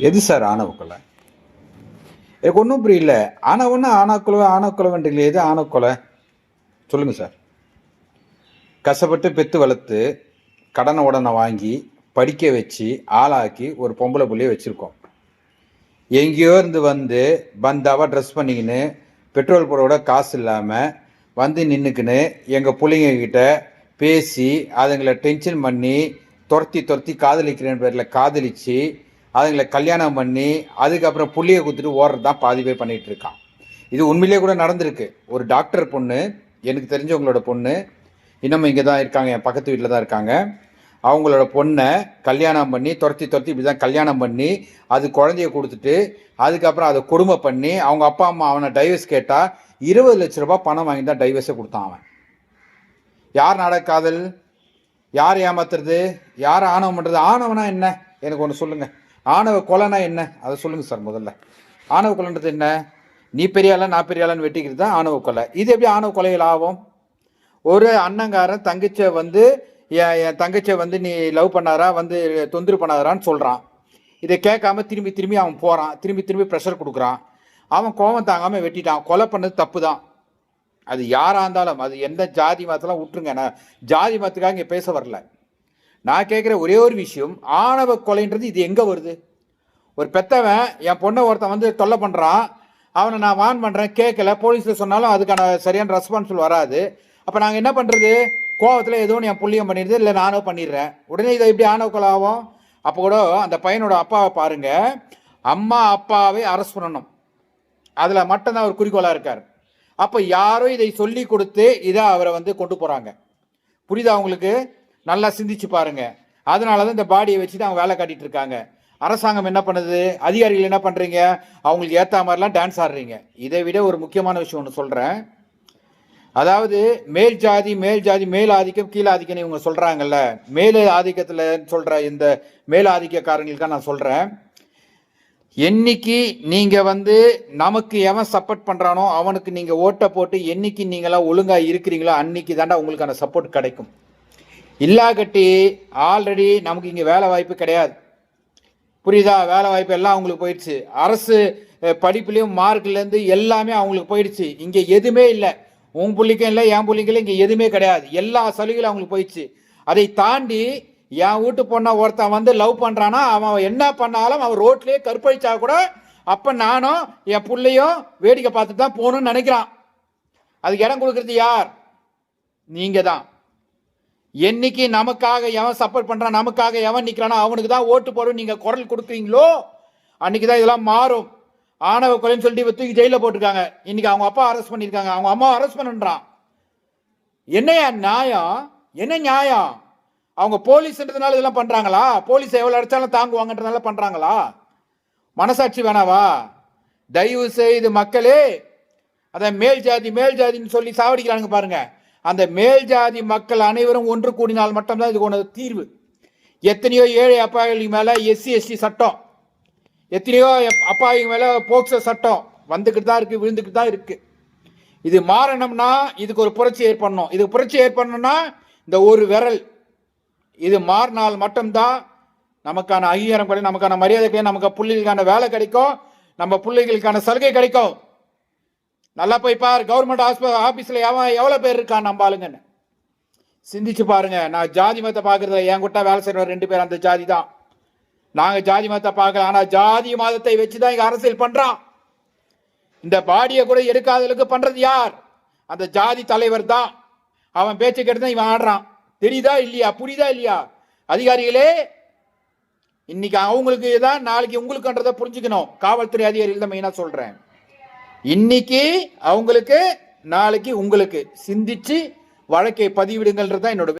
எது சார் ஆணவ கொலை? எனக்கு ஒன்றும் புரியல. ஆணவன்னா ஆணவ கொலைன்றீங்களே, எது ஆணவ கொலை? சொல்லுங்க சார். கஷ்டப்பட்டு பெத்து வளர்த்து கடனை உடனே வாங்கி படிக்க வச்சு ஆளாக்கி ஒரு பொம்பளை புள்ளைய வச்சுருக்கோம். எங்கேயோ இருந்து வந்து பந்தாவாக ட்ரெஸ் பண்ணிக்கின்னு பெட்ரோல் போட காசு இல்லாமல் வந்து நின்றுக்குன்னு எங்கள் பிள்ளைங்க கிட்ட பேசி அதுங்களை டென்ஷன் பண்ணி துரத்தி காதலிக்கிறேன் பேரில் காதலிச்சு அதுங்களை கல்யாணம் பண்ணி அதுக்கப்புறம் புள்ளியை குத்துட்டு ஓடுறது தான் பாதி பேர் பண்ணிகிட்டு இருக்கான். இது உண்மையிலே கூட நடந்திருக்கு. ஒரு டாக்டர் பொண்ணு, எனக்கு தெரிஞ்சவங்களோட பொண்ணு, இன்னமும் இங்கே தான் இருக்காங்க, என் பக்கத்து வீட்டில் தான் இருக்காங்க. அவங்களோட பொண்ணை கல்யாணம் பண்ணி துரத்தி இப்படி தான் கல்யாணம் பண்ணி அது குழந்தைய கொடுத்துட்டு அதுக்கப்புறம் அதை கொடுமை பண்ணி அவங்க அப்பா அம்மா அவனை டைவர்ஸ் கேட்டால் 20 லட்ச ரூபாய் பணம் வாங்கி தான் டைவர்ஸை கொடுத்தான் அவன். யார் நாடக காதல்? யார் ஏமாத்துறது? யார் ஆணவம் பண்ணுறது? ஆணவனா என்ன? எனக்கு ஒன்று சொல்லுங்கள். ஆணவ கொலைனா என்ன? அதை சொல்லுங்கள் சார். முதல்ல ஆணவ கொலைன்றது என்ன? நீ பெரியாளா நான் பெரியாளான்னு வெட்டிக்கிறது தான் ஆணவ கொலை. இது எப்படி ஆணவ கொலைகள் ஆகும்? ஒரு அண்ணங்காரன் தங்கச்சியை வந்து என் தங்கச்சியை வந்து நீ லவ் பண்ணாரா, வந்து தொந்தரவு பண்ணாதான்னு சொல்கிறான். இதை கேட்காம திரும்பி அவன் போகிறான், திரும்பி ப்ரெஷர் கொடுக்குறான். அவன் கோபம் தாங்காமல் வெட்டிட்டான். கொலை பண்ணது தப்பு தான். அது யாராக இருந்தாலும், அது எந்த ஜாதி மதத்தெல்லாம் விட்டுருங்க. நான் ஜாதி மதத்துக்காக இங்கே பேச வரல. நான் கேட்குற ஒரே ஒரு விஷயம், ஆணவ கொலைன்றது இது எங்கே வருது? ஒரு பெத்தவன் என் பொண்ணை ஒருத்தன் வந்து தொல்லை பண்ணுறான், அவனை நான் வான் பண்ணுறேன், கேட்கல, போலீஸில் சொன்னாலும் அதுக்கான சரியான ரெஸ்பான்சிபிள் வராது. அப்போ நாங்கள் என்ன பண்ணுறது? கோவத்தில் ஏதோ என் புள்ளியம் பண்ணிடுது, இல்லை நானோ பண்ணிடுறேன். உடனே இதை எப்படி ஆணவ கொலை ஆகும்? அப்போ கூட அந்த பையனோட அப்பாவை பாருங்க, அம்மா அப்பாவை அரெஸ்ட் பண்ணணும், அதில் மட்டும்தான் அவர் குறிக்கோளாக இருக்கார். அப்போ யாரோ இதை சொல்லி கொடுத்து இதை அவரை வந்து கொண்டு போகிறாங்க. புரியுதா உங்களுக்கு? நல்லா சிந்திச்சு பாருங்க. அதனால தான் இந்த பாடியை வச்சுட்டு அவங்க வேலை காட்டிட்டு இருக்காங்க. அரசாங்கம் என்ன பண்ணுது? அதிகாரிகள் என்ன பண்ணுறீங்க? அவங்களுக்கு ஏற்ற மாதிரிலாம் டான்ஸ் ஆடுறீங்க. இதை விட ஒரு முக்கியமான விஷயம் ஒன்று சொல்கிறேன். அதாவது மேல் ஜாதி மேல் ஆதிக்கம் கீழ் ஆதிக்கம் இவங்க சொல்கிறாங்கல்ல, மேல் ஆதிக்கத்தில் சொல்கிற இந்த மேல் ஆதிக்கக்காரங்களுக்காக நான் சொல்கிறேன், என்னைக்கு நீங்கள் வந்து நமக்கு எவன் சப்போர்ட் பண்ணுறானோ அவனுக்கு நீங்கள் ஓட்டை போட்டு என்னைக்கு நீங்களாம் ஒழுங்காக இருக்கிறீங்களோ அன்னைக்கு தாண்டா உங்களுக்கான சப்போர்ட் கிடைக்கும். இல்லாகட்டி ஆல்ரெடி நமக்கு இங்கே வேலை வாய்ப்பு கிடையாது. புரியுதா? வேலை வாய்ப்பு எல்லாம் அவங்களுக்கு போயிடுச்சு. அரசு படிப்புலேயும் மார்க்லேருந்து எல்லாமே அவங்களுக்கு போயிடுச்சு. இங்கே எதுவுமே இல்லை. உன் புள்ளிக்கும் இல்லை, என் புள்ளிக்கும் இங்கே எதுவுமே கிடையாது. எல்லா சலுகைகளும் அவங்களுக்கு போயிடுச்சு. அதை தாண்டி என் வீட்டு பொண்ணை ஒருத்தன் வந்து லவ் பண்ணுறான்னா அவன் என்ன பண்ணாலும் அவன் ரோட்லேயே கற்பழிச்சா கூட அப்போ நானும் என் பிள்ளையும் வேடிக்கை பார்த்துட்டு தான் போகணும்னு நினைக்கிறான். அதுக்கு இடம் கொடுக்கறது யார்? நீங்கள் தான். என்னைக்கு நமக்காக எவன் சப்போர்ட் பண்றான், நமக்காக எவன் நிக்கிறானோ அவனுக்கு தான் ஓட்டு போடும் நீங்க குரல் கொடுக்குறீங்களோ அன்னைக்கு தான் இதெல்லாம் மாறும். ஆணவ கொலைன்னு சொல்லிட்டு தூக்கி ஜெயில போட்டிருக்காங்க. இன்னைக்கு அவங்க அப்பா அரெஸ்ட் பண்ணிருக்காங்க, அவங்க அம்மா அரெஸ்ட் பண்ணுறான். என்னையா நியாயம்? என்ன நியாயம்? அவங்க போலீஸ்ன்றதுனால இதெல்லாம் பண்றாங்களா? போலீஸ் எவ்வளவு அடிச்சாலும் தாங்குவாங்கன்றதுனால பண்றாங்களா? மனசாட்சி வேணாவா? தயவு செய்து மக்களே, அத மேல் ஜாதின்னு சொல்லி சாவடிக்கிறாங்க பாருங்க. அந்த மேல் ஜாதி மக்கள் அனைவரும் ஒன்று கூடினால் மட்டும்தான் இதுக்கு ஒன்று தீர்வு. எத்தனையோ ஏழை அப்பாவிகள் மேலே SC ST சட்டம், எத்தனையோ அப்பாவிகள் மேலே போக்சோ சட்டம் வந்துக்கிட்டு தான் இருக்குது, விழுந்துக்கிட்டு தான் இருக்குது. இது மாறணும்னா இதுக்கு ஒரு புரட்சி ஏற்படணும். இதுக்கு புரட்சி ஏற்படணும்னா இந்த ஒரு விரல் இது மாறினால் மட்டும்தான் நமக்கான அங்கீகாரம் கிடைக்கும், நமக்கான மரியாதை கிடைக்கும், நமக்கு பிள்ளைகளுக்கான வேலை கிடைக்கும், நம்ம பிள்ளைகளுக்கான சலுகை கிடைக்கும். நல்லா போய் பாரு, கவர்மெண்ட் ஆபீஸ்ல எவ்வளவு பேர் இருக்கான் நம்ம ஆளுங்கன்னு சிந்திச்சு பாருங்க. நான் ஜாதி மதத்தை பாக்குறதுல என் கூட்ட வேலை செய்யற 2 பேர் அந்த ஜாதி தான். நாங்க ஜாதி மதத்தை பார்க்கல, ஆனா ஜாதி மதத்தை வச்சுதான் இங்க அரசியல் பண்றான். இந்த பாடியை கூட எடுக்காதலுக்கு பண்றது யார்? அந்த ஜாதி தலைவர் தான். அவன் பேச்சை கேட்டுதான் இவன் ஆடுறான். தெரியுதா இல்லையா? புரியுதா இல்லையா? அதிகாரிகளே, இன்னைக்கு அவங்களுக்கு தான் நாளைக்கு உங்களுக்குன்றதை புரிஞ்சுக்கணும். காவல்துறை அதிகாரிகள் தான் மெயினா சொல்றேன். இன்னைக்கு அவங்களுக்கு, நாளைக்கு உங்களுக்கு. சிந்திச்சு வழக்கை பதிவிடுங்கள்ன்றது தான் என்னோட